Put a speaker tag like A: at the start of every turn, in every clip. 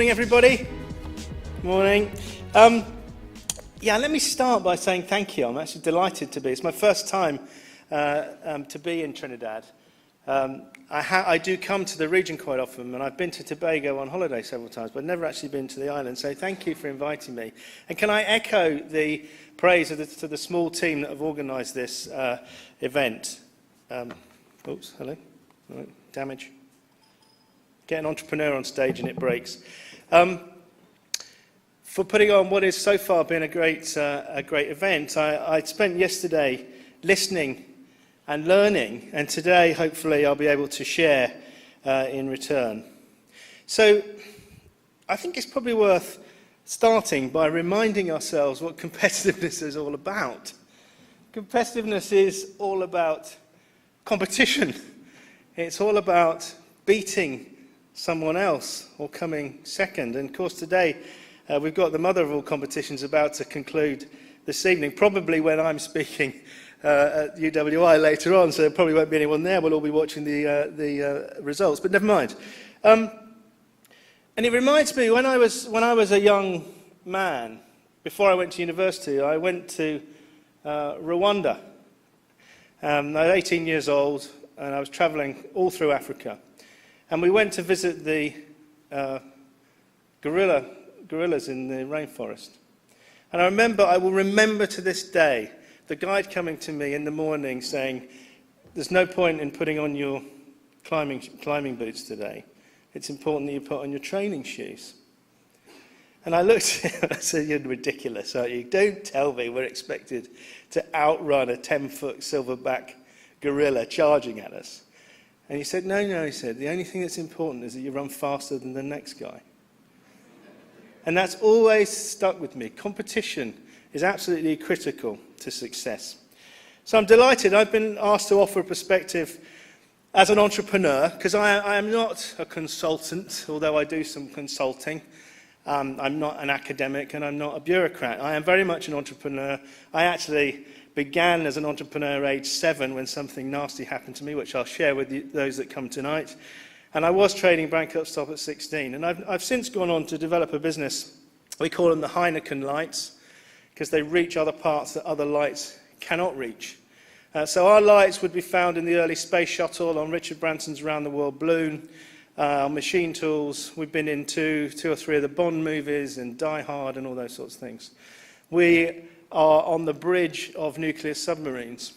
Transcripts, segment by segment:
A: Morning, everybody. Morning. Let me start by saying thank you. I'm actually delighted to be. It's my first time to be in Trinidad. I do come to the region quite often, and I've been to Tobago on holiday several times, but never actually been to the island. So thank you for inviting me. And can I echo the praise to the small team that have organised this event? Hello. Right, damage. Get an entrepreneur on stage and it breaks. For putting on what has so far been a great event. I spent yesterday listening and learning, and today hopefully I'll be able to share in return. So I think it's probably worth starting by reminding ourselves what competitiveness is all about. Competitiveness is all about competition. It's all about beating someone else or coming second. And of course today we've got the mother of all competitions about to conclude this evening, probably when I'm speaking at UWI later on, so there probably won't be anyone there. We'll all be watching the results, but never mind. And it reminds me, when I was a young man, before I went to university, I went to Rwanda. I was 18 years old, and I was travelling all through Africa. And we went to visit the gorillas in the rainforest. And I will remember to this day, the guide coming to me in the morning saying, there's no point in putting on your climbing boots today. It's important that you put on your training shoes. And I looked at him and I said, you're ridiculous, aren't you? Don't tell me we're expected to outrun a 10-foot silverback gorilla charging at us. And he said, no, he said, the only thing that's important is that you run faster than the next guy. And that's always stuck with me. Competition is absolutely critical to success. So I'm delighted. I've been asked to offer a perspective as an entrepreneur, because I am not a consultant, although I do some consulting. I'm not an academic and I'm not a bureaucrat. I am very much an entrepreneur. I actually began as an entrepreneur age 7 when something nasty happened to me, which I'll share with those that come tonight. And I was trading bank up stop at 16. And I've since gone on to develop a business. We call them the Heineken lights, because they reach other parts that other lights cannot reach. So our lights would be found in the early space shuttle, on Richard Branson's Round the World balloon, on machine tools. We've been in two or three of the Bond movies and Die Hard and all those sorts of things. We are on the bridge of nuclear submarines.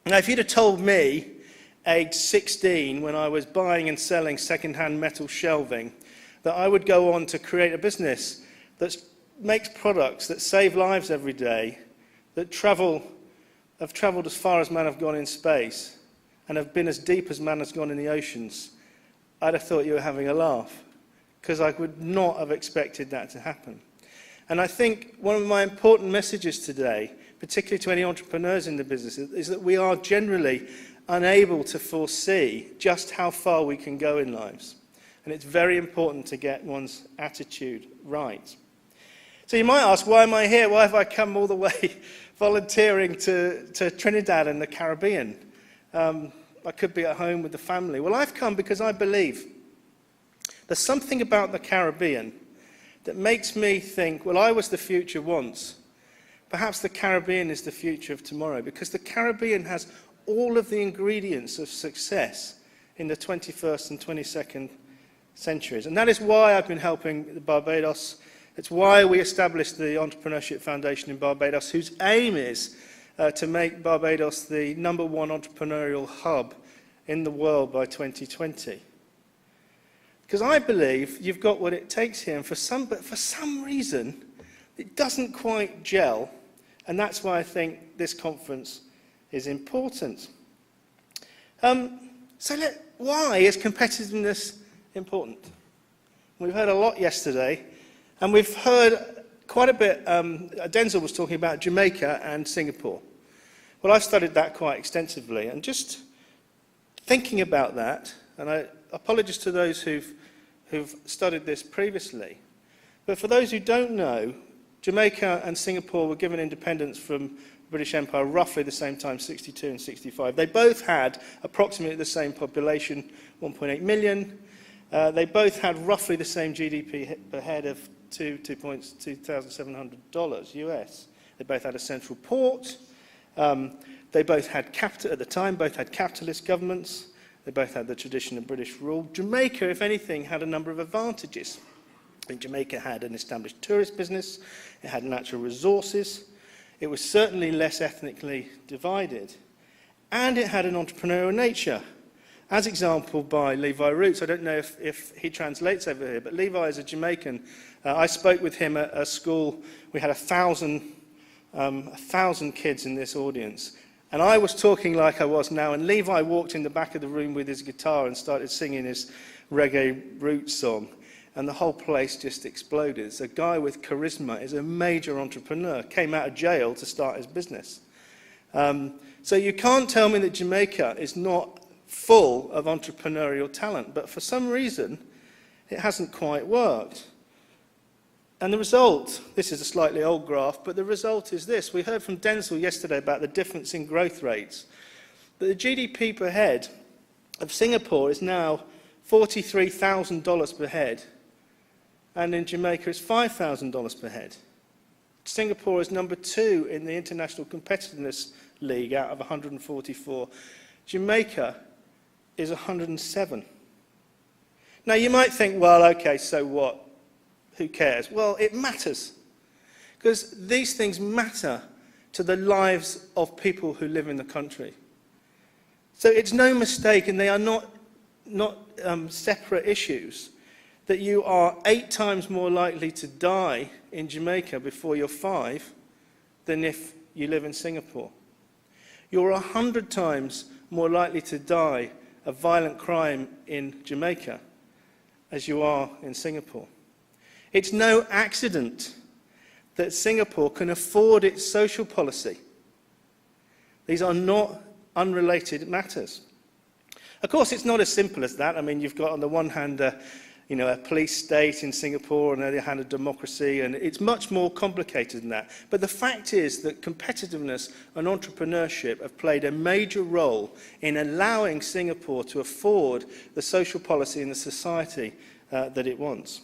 A: Now, if you'd have told me, age 16, when I was buying and selling second-hand metal shelving, that I would go on to create a business that makes products that save lives every day, that have travelled as far as man have gone in space, and have been as deep as man has gone in the oceans, I'd have thought you were having a laugh, because I would not have expected that to happen. And I think one of my important messages today, particularly to any entrepreneurs in the business, is that we are generally unable to foresee just how far we can go in lives. And it's very important to get one's attitude right. So you might ask, why am I here? Why have I come all the way volunteering to Trinidad and the Caribbean? I could be at home with the family. Well, I've come because I believe there's something about the Caribbean that makes me think, well, I was the future once. Perhaps the Caribbean is the future of tomorrow, because the Caribbean has all of the ingredients of success in the 21st and 22nd centuries. And that is why I've been helping Barbados. It's why we established the Entrepreneurship Foundation in Barbados, whose aim is to make Barbados the #1 entrepreneurial hub in the world by 2020. Because I believe you've got what it takes here, but for some reason, it doesn't quite gel, and that's why I think this conference is important. Why is competitiveness important? We've heard a lot yesterday, and we've heard quite a bit. Denzel was talking about Jamaica and Singapore. Well, I've studied that quite extensively, and just thinking about that, and I apologize to those who've studied this previously, but for those who don't know, Jamaica and Singapore were given independence from the British Empire roughly the same time, 62 and 65. They both had approximately the same population, 1.8 million, They both had roughly the same GDP per head of $2,700 US. They both had a central port. They both had at the time, both had capitalist governments. They both had the tradition of British rule. Jamaica, if anything, had a number of advantages. I mean, Jamaica had an established tourist business. It had natural resources. It was certainly less ethnically divided. And it had an entrepreneurial nature, as exampled by Levi Roots. I don't know if he translates over here, but Levi is a Jamaican. I spoke with him at a school. We had 1,000 kids in this audience. And I was talking like I was now, and Levi walked in the back of the room with his guitar and started singing his reggae roots song. And the whole place just exploded. It's a guy with charisma, is a major entrepreneur, came out of jail to start his business. So you can't tell me that Jamaica is not full of entrepreneurial talent, but for some reason, it hasn't quite worked. And the result, this is a slightly old graph, but the result is this. We heard from Denzel yesterday about the difference in growth rates. But the GDP per head of Singapore is now $43,000 per head, and in Jamaica it's $5,000 per head. Singapore is number 2 in the International Competitiveness League out of 144. Jamaica is 107. Now you might think, well, okay, so what? Who cares? Well, it matters, because these things matter to the lives of people who live in the country. So it's no mistake, and they are not separate issues, that you are 8 times more likely to die in Jamaica before you're 5 than if you live in Singapore. You're 100 times more likely to die of violent crime in Jamaica as you are in Singapore. It's no accident that Singapore can afford its social policy. These are not unrelated matters. Of course, it's not as simple as that. I mean, you've got on the one hand a police state in Singapore, and on the other hand a democracy, and it's much more complicated than that. But the fact is that competitiveness and entrepreneurship have played a major role in allowing Singapore to afford the social policy and the society that it wants.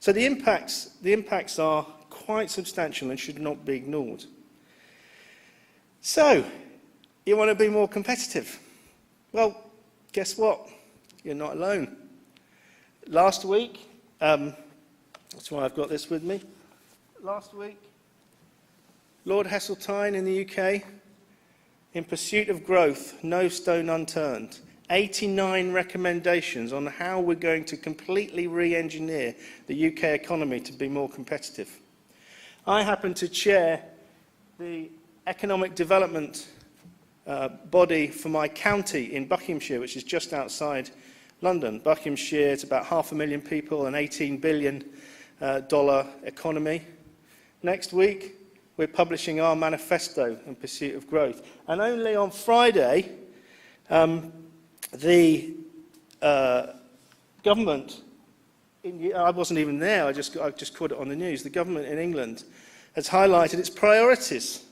A: So the impacts are quite substantial and should not be ignored. So, you want to be more competitive? Well, guess what? You're not alone. Last week, that's why I've got this with me. Last week, Lord Heseltine in the UK, in pursuit of growth, no stone unturned. 89 recommendations on how we're going to completely re-engineer the UK economy to be more competitive. I happen to chair the economic development body for my county in Buckinghamshire, which is just outside London. Buckinghamshire is about 500,000 people, an $18 billion economy. Next week, we're publishing our manifesto in pursuit of growth. And only on Friday, the government, I wasn't even there, I just caught it on the news, the government in England has highlighted its priorities,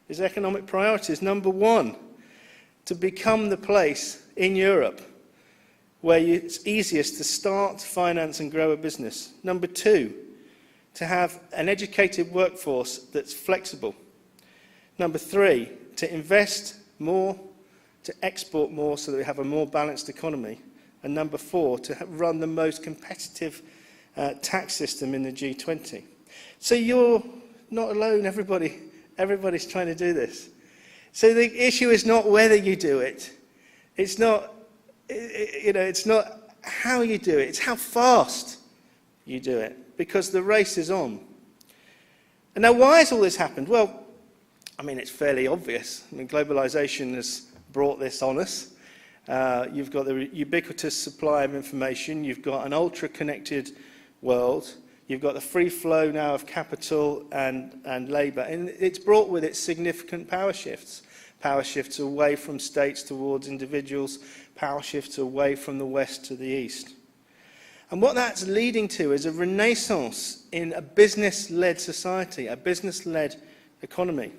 A: its economic priorities. Number 1, to become the place in Europe where it's easiest to start, finance and grow a business. Number 2, to have an educated workforce that's flexible. Number 3, to invest more, to export more so that we have a more balanced economy. And number 4, to run the most competitive tax system in the G20. So you're not alone, everybody's trying to do this. So the issue is not whether you do it. It's not how you do it, it's how fast you do it, because the race is on. And now why has all this happened? Well, I mean, it's fairly obvious. I mean, globalization has brought this on us. You've got the ubiquitous supply of information, you've got an ultra-connected world, you've got the free flow now of capital and labour, and it's brought with it significant power shifts away from states towards individuals, power shifts away from the west to the east. And what that's leading to is a renaissance in a business-led society, a business-led economy.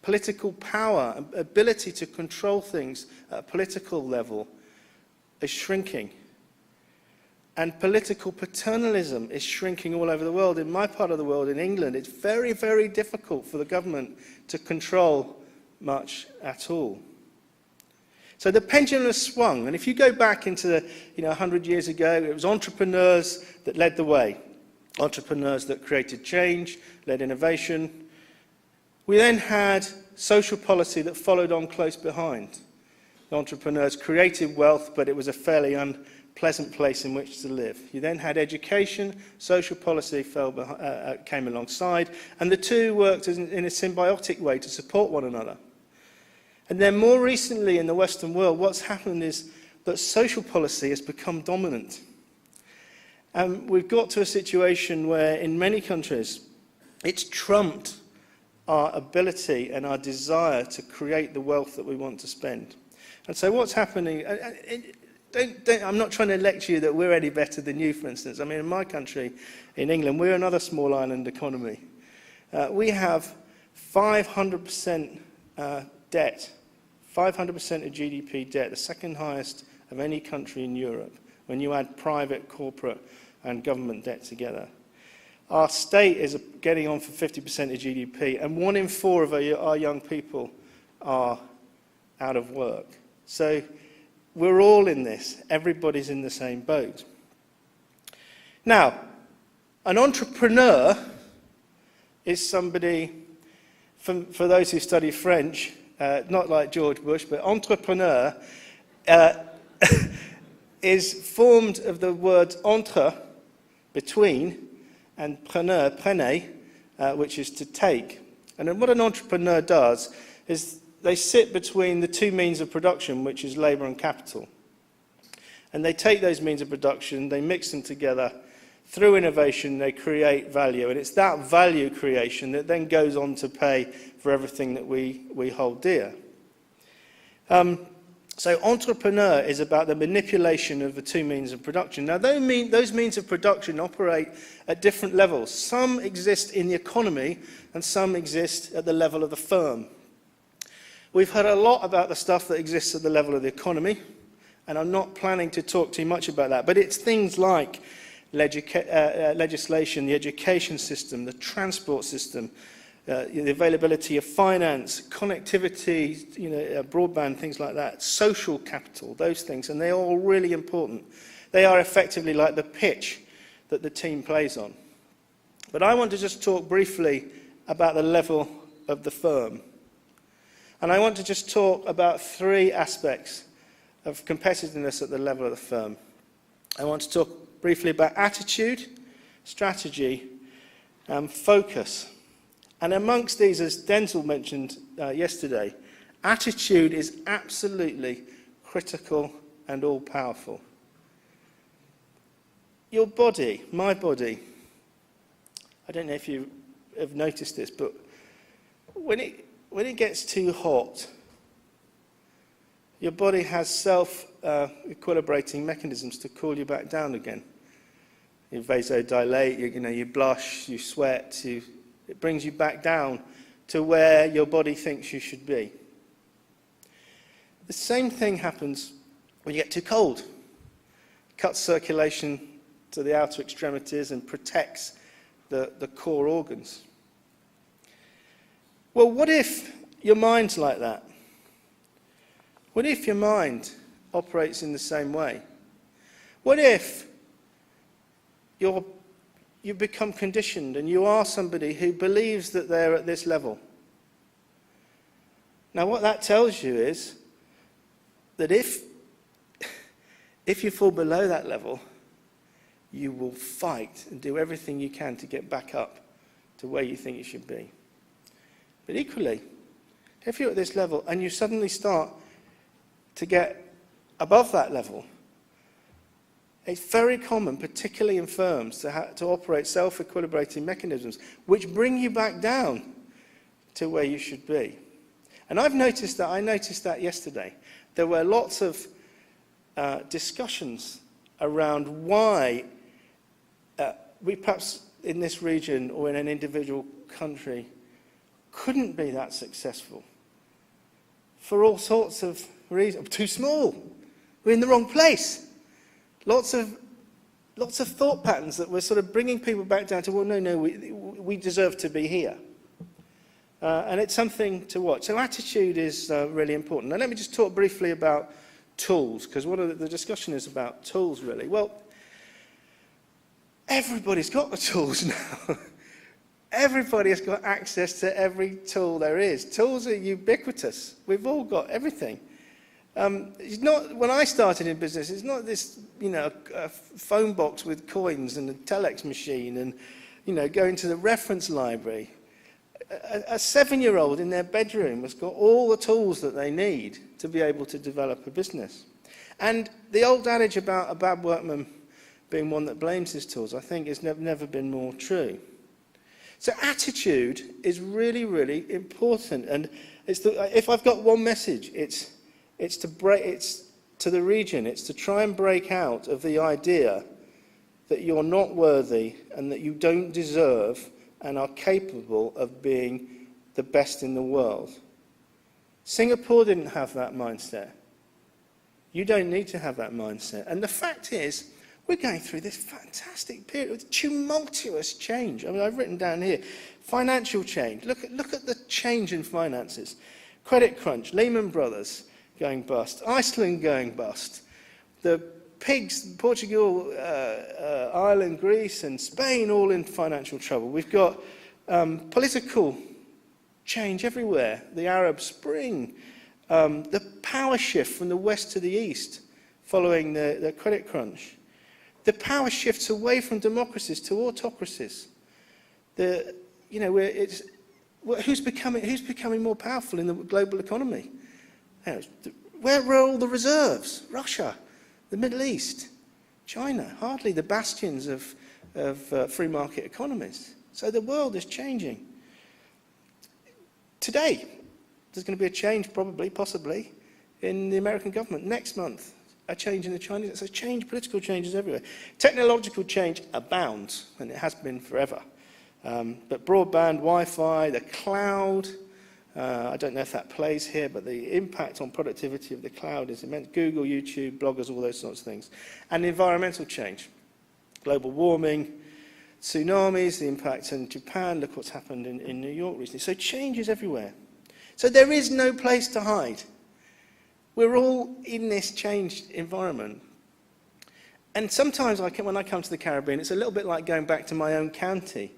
A: Political power, ability to control things at a political level is shrinking. And political paternalism is shrinking all over the world. In my part of the world, in England, it's very, very difficult for the government to control much at all. So the pendulum has swung, and if you go back into 100 years ago, it was entrepreneurs that led the way. Entrepreneurs that created change, led innovation. We then had social policy that followed on close behind. The entrepreneurs created wealth, but it was a fairly unpleasant place in which to live. You then had education, social policy came alongside, and the two worked in a symbiotic way to support one another. And then more recently in the Western world, what's happened is that social policy has become dominant. And we've got to a situation where in many countries, it's trumped our ability and our desire to create the wealth that we want to spend. And so what's happening, I'm not trying to lecture you that we're any better than you, for instance. I mean, in my country, in England, we're another small island economy. We have 500% debt, 500% of GDP debt, the second highest of any country in Europe, when you add private, corporate, and government debt together. Our state is getting on for 50% of GDP, and 1 in 4 of our young people are out of work. So we're all in this. Everybody's in the same boat. Now, an entrepreneur is somebody, for those who study French, not like George Bush, but entrepreneur is formed of the words entre, between, and prenez, which is to take. And then what an entrepreneur does is they sit between the two means of production, which is labour and capital. And they take those means of production, they mix them together. Through innovation, they create value. And it's that value creation that then goes on to pay for everything that we hold dear. So entrepreneur is about the manipulation of the two means of production. Now, those means of production operate at different levels. Some exist in the economy, and some exist at the level of the firm. We've heard a lot about the stuff that exists at the level of the economy, and I'm not planning to talk too much about that, but it's things like legislation, the education system, the transport system, the availability of finance, connectivity, broadband, things like that, social capital, those things, and they're all really important. They are effectively like the pitch that the team plays on. But I want to just talk briefly about the level of the firm. And I want to just talk about 3 aspects of competitiveness at the level of the firm. I want to talk briefly about attitude, strategy, and focus. And amongst these, as Denzel mentioned yesterday, attitude is absolutely critical and all-powerful. Your body, my body, I don't know if you have noticed this, but when it gets too hot, your body has self-equilibrating mechanisms to cool you back down again. You vasodilate, you blush, you sweat, it brings you back down to where your body thinks you should be. The same thing happens when you get too cold. It cuts circulation to the outer extremities and protects the core organs. Well, what if your mind's like that? What if your mind operates in the same way? What if you become conditioned and you are somebody who believes that they're at this level? Now, what that tells you is that if you fall below that level, you will fight and do everything you can to get back up to where you think you should be. But equally, if you're at this level and you suddenly start to get above that level, it's very common, particularly in firms, to operate self-equilibrating mechanisms which bring you back down to where you should be. And I noticed that yesterday. There were lots of discussions around why we perhaps in this region or in an individual country couldn't be that successful. For all sorts of reasons. Too small. We're in the wrong place. Lots of lots of thought patterns that we're sort of bringing people back down to, well, no, we deserve to be here. And it's something to watch. So attitude is really important. Now let me just talk briefly about tools, because one of the discussion is about tools, really. Well, everybody's got the tools now. Everybody has got access to every tool there is. Tools are ubiquitous. We've all got everything. It's not, when I started in business, it's not this, a phone box with coins and a telex machine and, going to the reference library. A 7-year-old in their bedroom has got all the tools that they need to be able to develop a business. And the old adage about a bad workman being one that blames his tools, I think, has never been more true. So attitude is really, really important. And if I've got one message, it's to the region. It's to try and break out of the idea that you're not worthy and that you don't deserve and are capable of being the best in the world. Singapore didn't have that mindset. You don't need to have that mindset. And the fact is, we're going through this fantastic period of tumultuous change. I mean, I've written down here, financial change. Look at the change in finances. Credit crunch, Lehman Brothers going bust, Iceland going bust, the pigs, Portugal, Ireland, Greece and Spain all in financial trouble. We've got political change everywhere, the Arab Spring, the power shift from the west to the east following the credit crunch, the power shifts away from democracies to autocracies. Who's becoming more powerful in the global economy? Where are all the reserves? Russia, the Middle East, China, hardly the bastions of free market economies. So the world is changing. Today, there's going to be a change, probably, possibly, in the American government. Next month, a change in the Chinese. So change, political changes everywhere. Technological change abounds, and it has been forever. But broadband, Wi-Fi, the cloud, I don't know if that plays here, but the impact on productivity of the cloud is immense. Google, YouTube, bloggers, all those sorts of things. And environmental change, global warming, tsunamis, the impact in Japan, look what's happened in New York recently. So change is everywhere. So there is no place to hide. We're all in this changed environment. And sometimes when I come to the Caribbean, it's a little bit like going back to my own county.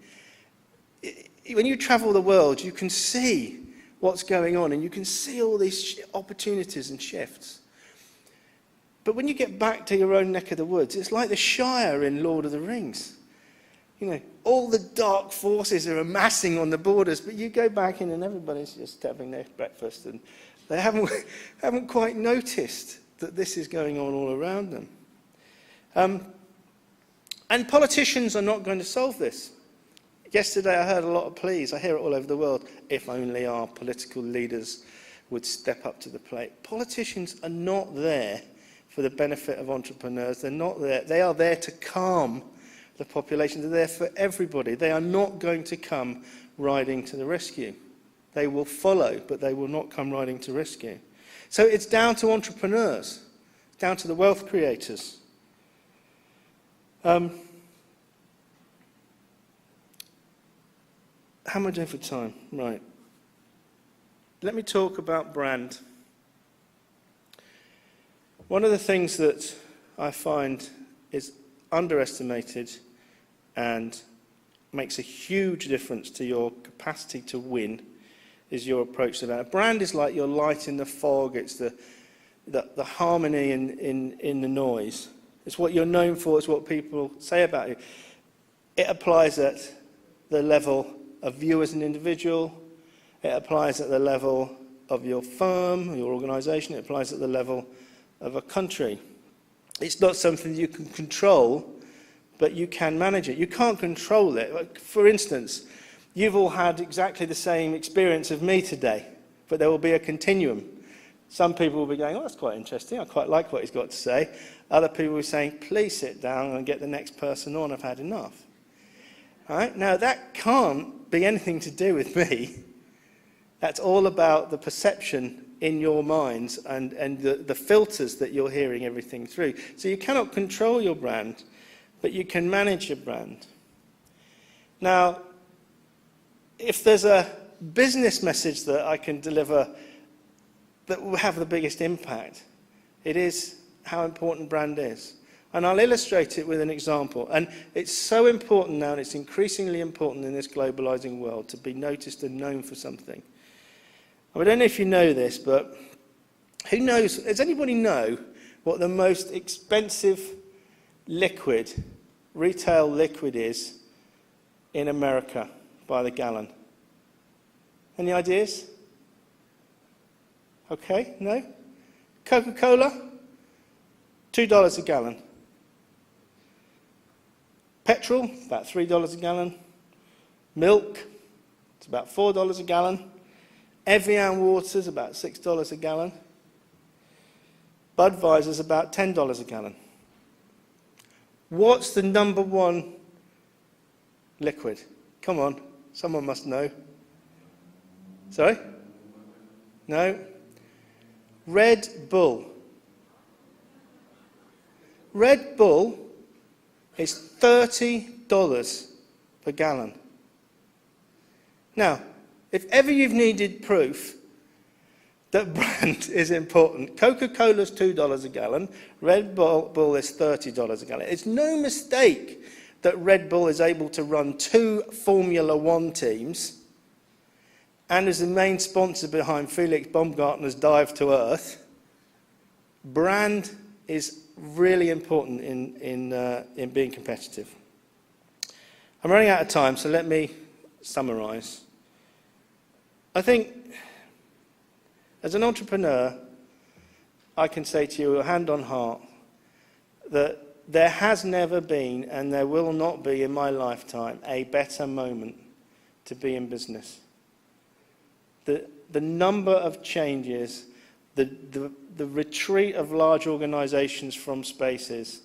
A: When you travel the world, you can see what's going on, and you can see all these opportunities and shifts. But when you get back to your own neck of the woods, it's like the Shire in Lord of the Rings. All the dark forces are amassing on the borders, but you go back in and everybody's just having their breakfast, and they haven't quite noticed that this is going on all around them. And politicians are not going to solve this. Yesterday I heard a lot of pleas, I hear it all over the world, if only our political leaders would step up to the plate. Politicians are not there for the benefit of entrepreneurs. They're not there. They are there to calm the population. They're there for everybody. They are not going to come riding to the rescue. They will follow, but they will not come riding to rescue. So it's down to entrepreneurs, down to the wealth creators. How am I doing for time? Right. Let me talk about brand. One of the things that I find is underestimated and makes a huge difference to your capacity to win is your approach to that. Brand is like your light in the fog. It's the harmony in the noise. It's what you're known for. It's what people say about you. It applies at the level of you as an individual. It applies at the level of your firm, your organisation. It applies at the level of a country. It's not something you can control, but you can manage it. You can't control it. For instance, you've all had exactly the same experience of me today, but there will be a continuum. Some people will be going, oh, that's quite interesting. I quite like what he's got to say. Other people will be saying, please sit down and get the next person on. I've had enough. All right? Now, that can't be anything to do with me. That's all about the perception in your minds and the filters that you're hearing everything through. So you cannot control your brand, but you can manage your brand. Now, if there's a business message that I can deliver that will have the biggest impact, it is how important brand is. And I'll illustrate it with an example. And it's so important now, and it's increasingly important in this globalizing world, to be noticed and known for something. I don't know if you know this, but who knows, does anybody know what the most expensive liquid, retail liquid is in America by the gallon? Any ideas? Okay, no? Coca-Cola, $2 a gallon. Petrol, about $3 a gallon. Milk, it's about $4 a gallon. Evian water's about $6 a gallon. Budweiser's about $10 a gallon. What's the number one liquid? Come on, someone must know. Sorry? No? Red Bull. Red Bull is $30 per gallon. Now, if ever you've needed proof that brand is important, Coca-Cola's $2 a gallon, Red Bull is $30 a gallon. It's no mistake that Red Bull is able to run 2 Formula One teams and is the main sponsor behind Felix Baumgartner's Dive to Earth. Brand is really important in being competitive. I'm running out of time, so let me summarize. I think as an entrepreneur, I can say to you, hand on heart, that there has never been and there will not be in my lifetime a better moment to be in business. The number of changes, the retreat of large organizations from spaces,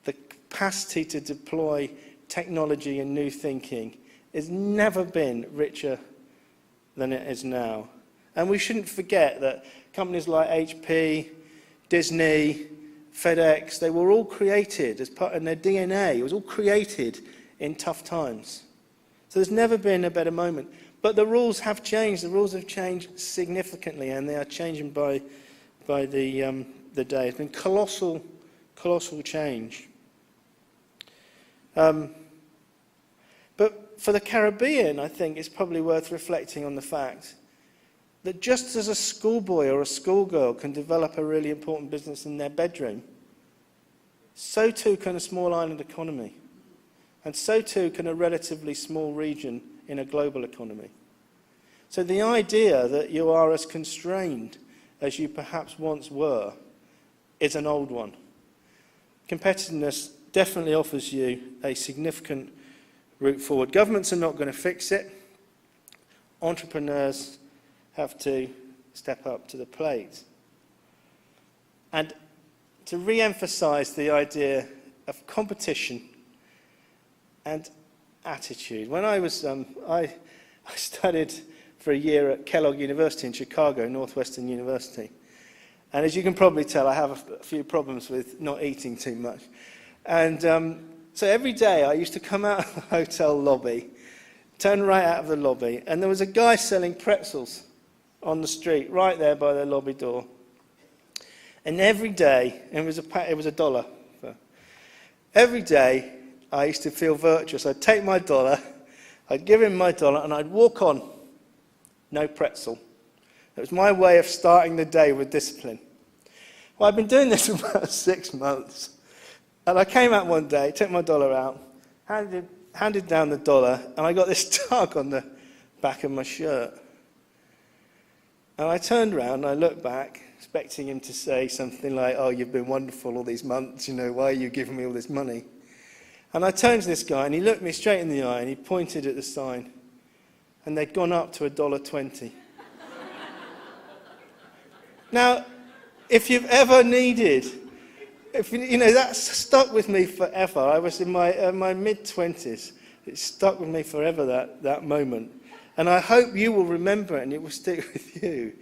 A: the capacity to deploy technology and new thinking has never been richer than it is now. And we shouldn't forget that companies like HP, Disney, FedEx, they were all created as part of their DNA. It was all created in tough times. So there's never been a better moment. But the rules have changed. The rules have changed significantly, and they are changing by the day. It's been colossal change. But for the Caribbean, I think it's probably worth reflecting on the fact that just as a schoolboy or a schoolgirl can develop a really important business in their bedroom, so too can a small island economy. And so too can a relatively small region in a global economy. So the idea that you are as constrained as you perhaps once were is an old one. Competitiveness definitely offers you a significant route forward. Governments are not going to fix it. Entrepreneurs have to step up to the plate. And to re-emphasize the idea of competition and attitude. When I was, I studied for a year at Kellogg University in Chicago, Northwestern University. And as you can probably tell, I have a few problems with not eating too much. And so every day I used to come out of the hotel lobby, turn right out of the lobby, and there was a guy selling pretzels on the street, right there by the lobby door. And every day, it was $1. Every day, I used to feel virtuous. I'd take my dollar, I'd give him my dollar, and I'd walk on. No pretzel. It was my way of starting the day with discipline. Well, I've been doing this for about 6 months. And I came out one day, took my dollar out, handed down the dollar, and I got this tug on the back of my shirt. And I turned around and I looked back, expecting him to say something like, "Oh, you've been wonderful all these months, why are you giving me all this money?" And I turned to this guy and he looked me straight in the eye and he pointed at the sign. And they'd gone up to $1.20. Now, if you've ever needed, that's stuck with me forever. I was in my mid-20s. It stuck with me forever, that moment. And I hope you will remember it and it will stick with you.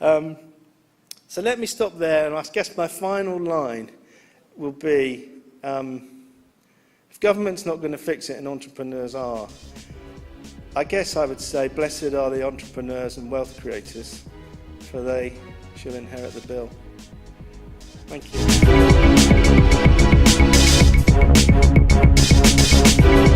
A: So let me stop there, and I guess my final line will be, government's not going to fix it and entrepreneurs are. I guess I would say, blessed are the entrepreneurs and wealth creators, for they shall inherit the bill. Thank you.